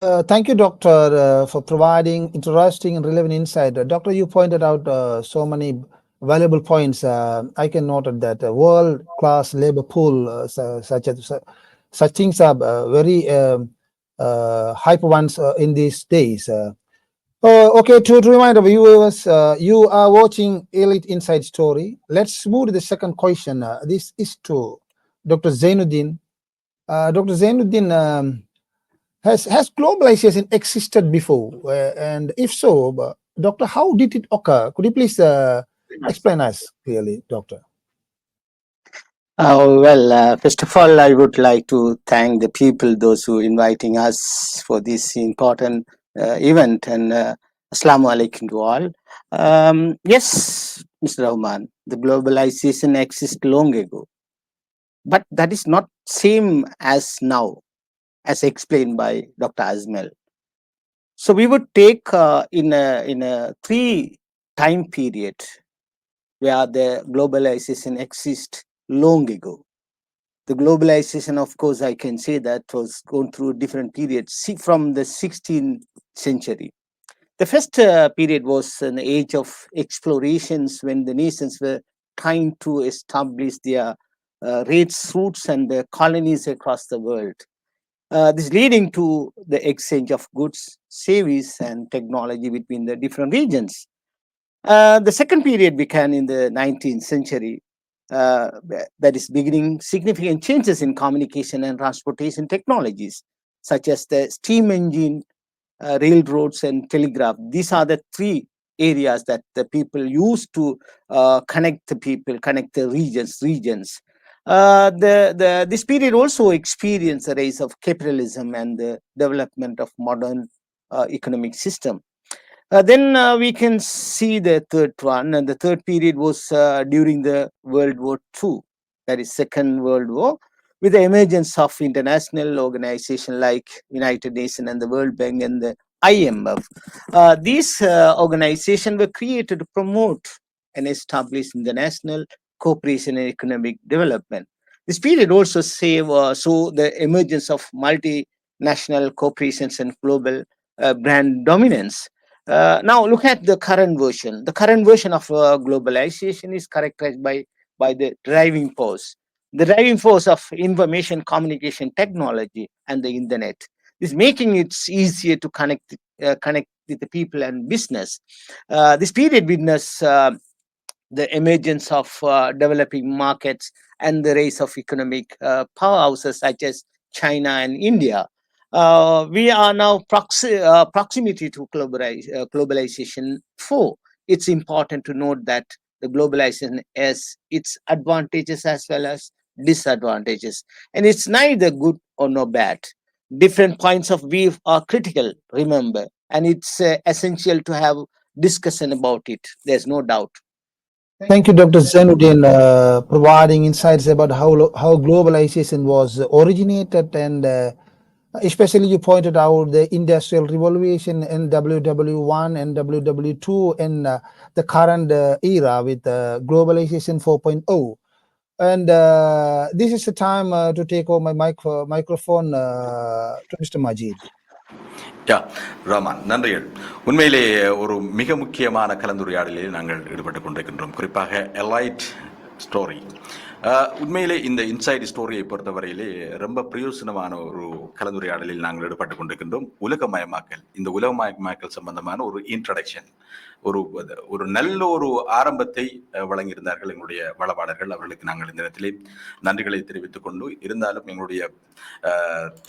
Thank you, Doctor, for providing interesting and relevant insight. Doctor, you pointed out so many valuable points. I can note that world-class labor pool, such things are very hype ones in these days. Okay, to remind our viewers, you are watching Elite Inside Story. Let's move to the second question. This is to Dr. Zainuddin. Dr. Zainuddin, has globalization existed before? And if so, Doctor, how did it occur? Could you please explain us clearly, Doctor? First of all, I would like to thank the people, those who inviting us for this important event, and Assalamu alaikum to all. Yes, Mr. Rahman, the globalization exists long ago, but that is not same as now, as explained by Dr. Azmel. So we would take in a three time period where the globalization exists long ago. The globalization, of course, I can say that was going through different periods. See, from the 16th century. The first period was an age of explorations when the nations were trying to establish their rates, routes, and their colonies across the world. This leading to the exchange of goods, service, and technology between the different regions. The second period began in the 19th century, that is beginning significant changes in communication and transportation technologies, such as the steam engine, railroads, and telegraph. These are the three areas that the people use to connect the people, connect the regions. This period also experienced a rise of capitalism and the development of modern economic system. Then we can see the third one, and the third period was during the World War II, that is Second World War, with the emergence of international organizations like United Nations and the World Bank and the IMF. These organizations were created to promote and establish international cooperation and economic development. This period also saw the emergence of multinational corporations and global brand dominance. Now look at the current version. The current version of globalization is characterized by the driving force. The driving force of information communication technology and the internet is making it easier to connect with the people and business. This period witnessed the emergence of developing markets and the rise of economic powerhouses such as China and India. We are now proximity to globalization 4. It's important to note that the globalization has its advantages as well as disadvantages, and it's neither good or no bad. Different points of view are critical, remember, and it's essential to have discussion about it. There's no doubt. Thank you, Dr. Zainuddin, providing insights about how globalization was originated, and especially you pointed out the Industrial Revolution in WW1 and WW2 and the current era with globalization 4.0. And this is the time to take over my microphone to Mr. Majid. யா ரஹ்மான், நன்றிகள். உண்மையிலே ஒரு மிக முக்கியமான கலந்துரையாடலில் நாங்கள் ஈடுபட்டு கொண்டிருக்கின்றோம், குறிப்பாக எலைட் ஸ்டோரி. உண்மையிலே இந்த இன்சைட் ஸ்டோரியை பொறுத்தவரையிலே ரொம்ப பிரயோசனமான ஒரு கலந்துரையாடலில் நாங்கள் ஈடுபட்டு கொண்டிருக்கின்றோம். உலகமயமாக்கல், இந்த உலகமயமாக்கல் சம்பந்தமான ஒரு இன்ட்ரடக்ஷன், ஒரு நல்ல ஒரு ஆரம்பத்தை வழங்கியிருந்தார்கள் எங்களுடைய வளவாளர்கள். அவர்களுக்கு நாங்கள் இந்த நேரத்திலே நன்றிகளை தெரிவித்துக் கொண்டு, இருந்தாலும் எங்களுடைய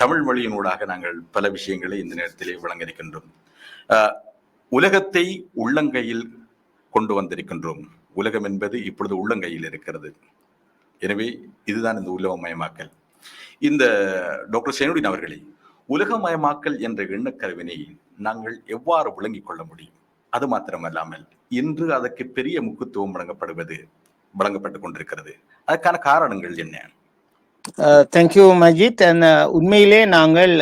தமிழ் மொழியினூடாக நாங்கள் பல விஷயங்களை இந்த நேரத்திலே வழங்கியிருக்கின்றோம். உலகத்தை உள்ளங்கையில் கொண்டு வந்திருக்கின்றோம். உலகம் என்பது இப்பொழுது உள்ளங்கையில் இருக்கிறது. எனவே இதுதான் இந்த உலகமயமாக்கல். இந்த டாக்டர் சைனுடின் அவர்களே, உலகமயமாக்கல் என்ற எண்ணக்கருவினை நாங்கள் எவ்வாறு விளங்கிக் கொள்ள முடியும்? அது மாத்திரமல்லாமல் இன்று அதற்கு பெரிய முக்கியத்துவம் வழங்கப்பட்டுக் கொண்டிருக்கிறது. அதற்கான காரணங்கள் என்ன? தேங்க்யூ மஜித். உண்மையிலே நாங்கள்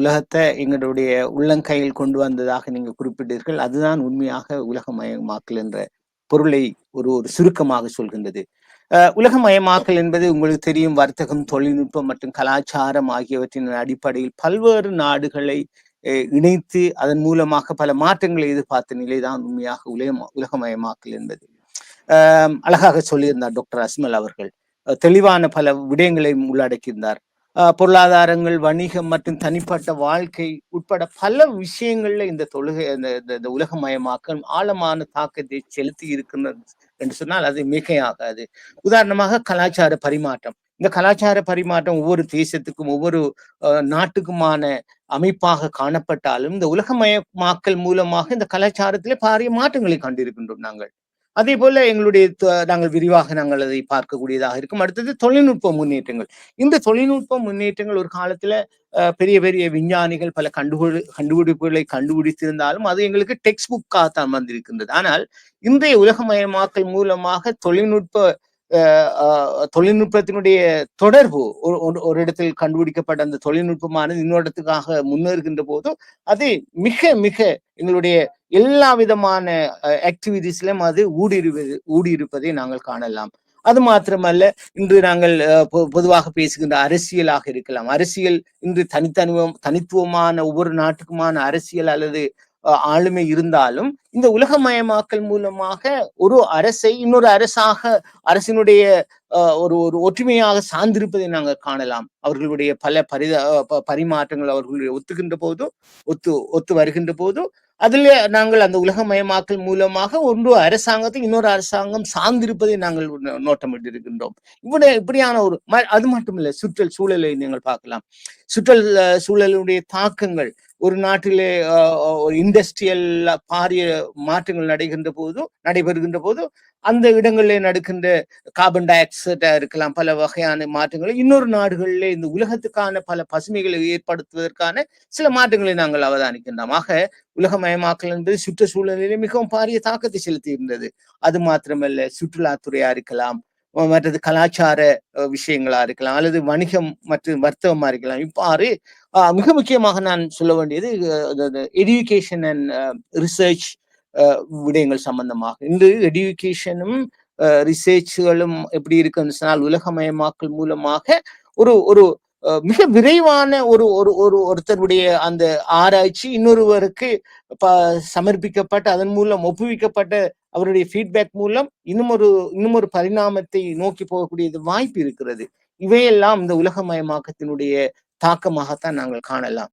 உலகத்தை எங்களுடைய உள்ளங்கையில் கொண்டு வந்ததாக நீங்க குறிப்பிட்டீர்கள். அதுதான் உண்மையாக உலகமயமாக்கல் என்ற பொருளை ஒரு சுருக்கமாக சொல்கின்றது. உலகமயமாக்கல் என்பது உங்களுக்கு தெரியும், வர்த்தகம், தொழில்நுட்பம் மற்றும் கலாச்சாரம் ஆகியவற்றின் அடிப்படையில் பல்வேறு நாடுகளை இணைத்து அதன் மூலமாக பல மாற்றங்களை எதிர்பார்த்த நிலைதான் உண்மையாக உலகமயமாக்கல் என்பது. அழகாக சொல்லியிருந்தார் டாக்டர் அஸ்மல் அவர்கள். தெளிவான பல விடயங்களை உள்ளடக்கியிருந்தார். பொருளாதாரங்கள், வணிகம் மற்றும் தனிப்பட்ட வாழ்க்கை உட்பட பல விஷயங்கள்ல இந்த உலகமயமாக்கல் ஆழமான தாக்கத்தை செலுத்தி இருக்கின்றது என்று சொன்னால் அது மிகையாகாது. உதாரணமாக கலாச்சார பரிமாற்றம். இந்த கலாச்சார பரிமாற்றம் ஒவ்வொரு தேசத்துக்கும் ஒவ்வொரு நாட்டுக்குமான அமைப்பாக காணப்பட்டாலும் இந்த உலகமயமாக்கல் மூலமாக இந்த கலாச்சாரத்திலே பாரிய மாற்றங்களை கண்டிருக்கின்றோம் நாங்கள். அதே போல நாங்கள் விரிவாக அதை பார்க்கக்கூடியதாக இருக்கும். அடுத்தது தொழில்நுட்ப முன்னேற்றங்கள். இந்த தொழில்நுட்ப முன்னேற்றங்கள் ஒரு காலத்துல பெரிய பெரிய விஞ்ஞானிகள் பல கண்டுபிடிப்புகளை கண்டுபிடித்திருந்தாலும் அது எங்களுக்கு டெக்ஸ்ட் புக்காகத்தான் வந்திருக்கின்றது. ஆனால் இன்றைய உலகமயமாக்கல் மூலமாக தொழில்நுட்பத்தினுடைய தொடர்பு ஒரு இடத்தில் கண்டுபிடிக்கப்பட்ட அந்த தொழில்நுட்பமானது இன்னொரு இடத்துக்காக முன்னேறுகின்ற போது அது மிக மிக எங்களுடைய எல்லா விதமான ஆக்டிவிட்டிஸ்லயும் அது ஊடுருவதை நாங்கள் காணலாம். அது மாத்திரமல்ல, இன்று நாங்கள் பொதுவாக பேசுகின்ற அரசியலாக இருக்கலாம். அரசியல் இன்று தனித்துவமான ஒவ்வொரு நாட்டுக்குமான அரசியல் அல்லது ஆளுமை இருந்தாலும் இந்த உலகமயமாக்கல் மூலமாக ஒரு அரசை இன்னொரு அரசினுடைய ஒரு ஒற்றுமையாக சார்ந்திருப்பதை நாங்கள் காணலாம். அவர்களுடைய பல பரிமாற்றங்கள் அவர்களுடைய ஒத்து வருகின்ற போது அதிலே நாங்கள் அந்த உலகமயமாக்கல் மூலமாக அரசாங்கத்தை இன்னொரு அரசாங்கம் சார்ந்திருப்பதை நாங்கள் நோட்டமிட்டிருக்கின்றோம். இப்படியான அது மட்டுமில்லை, சுற்றல் சூழலை நீங்கள் பார்க்கலாம். சுற்றல் சூழலுடைய தாக்கங்கள் ஒரு நாட்டிலே ஒரு இண்டஸ்ட்ரியல் பாரிய மாற்றங்கள் நடைபெறுகின்ற போது அந்த இடங்களிலே நடக்கின்ற கார்பன் டை ஆக்சைடா இருக்கலாம், பல வகையான மாற்றங்களை இன்னொரு நாடுகளிலே இந்த உலகத்துக்கான பல பசுமைகளை ஏற்படுத்துவதற்கான சில மாற்றங்களை நாங்கள் அவதானிக்கின்றோம். ஆக உலகமயமாக்கல் என்பது சுற்றுச்சூழலிலே மிகவும் பாரிய தாக்கத்தை செலுத்தி இருந்தது. அது மாத்திரமல்ல, சுற்றுலாத்துறையா இருக்கலாம், மற்றது கலாச்சார விஷயங்களா இருக்கலாம், அல்லது வணிகம் மற்றும் வர்த்தகமா இருக்கலாம். இவ்வாறு மிக முக்கியமாக நான் சொல்ல வேண்டியது எஜுகேஷன் அண்ட் ரிசர்ச் விடயங்கள் சம்பந்தமாக. இன்று எஜுகேஷனும் ரிசர்ச்களும் எப்படி இருக்குன்னு சொன்னால் உலகமயமாக்கல் மூலமாக ஒரு மிக விரைவான ஒருத்தருடைய அந்த ஆராய்ச்சி இன்னொருவருக்கு சமர்ப்பிக்கப்பட்ட அதன் மூலம் ஒப்புவிக்கப்பட்ட அவருடைய ஃபீட்பேக் மூலம் இன்னும் ஒரு பரிணாமத்தை நோக்கி போகக்கூடிய வாய்ப்பு இருக்கிறது. இவையெல்லாம் இந்த உலகமயமாக்கத்தினுடைய தாக்கமாகத்தான் நாங்கள் காணலாம்.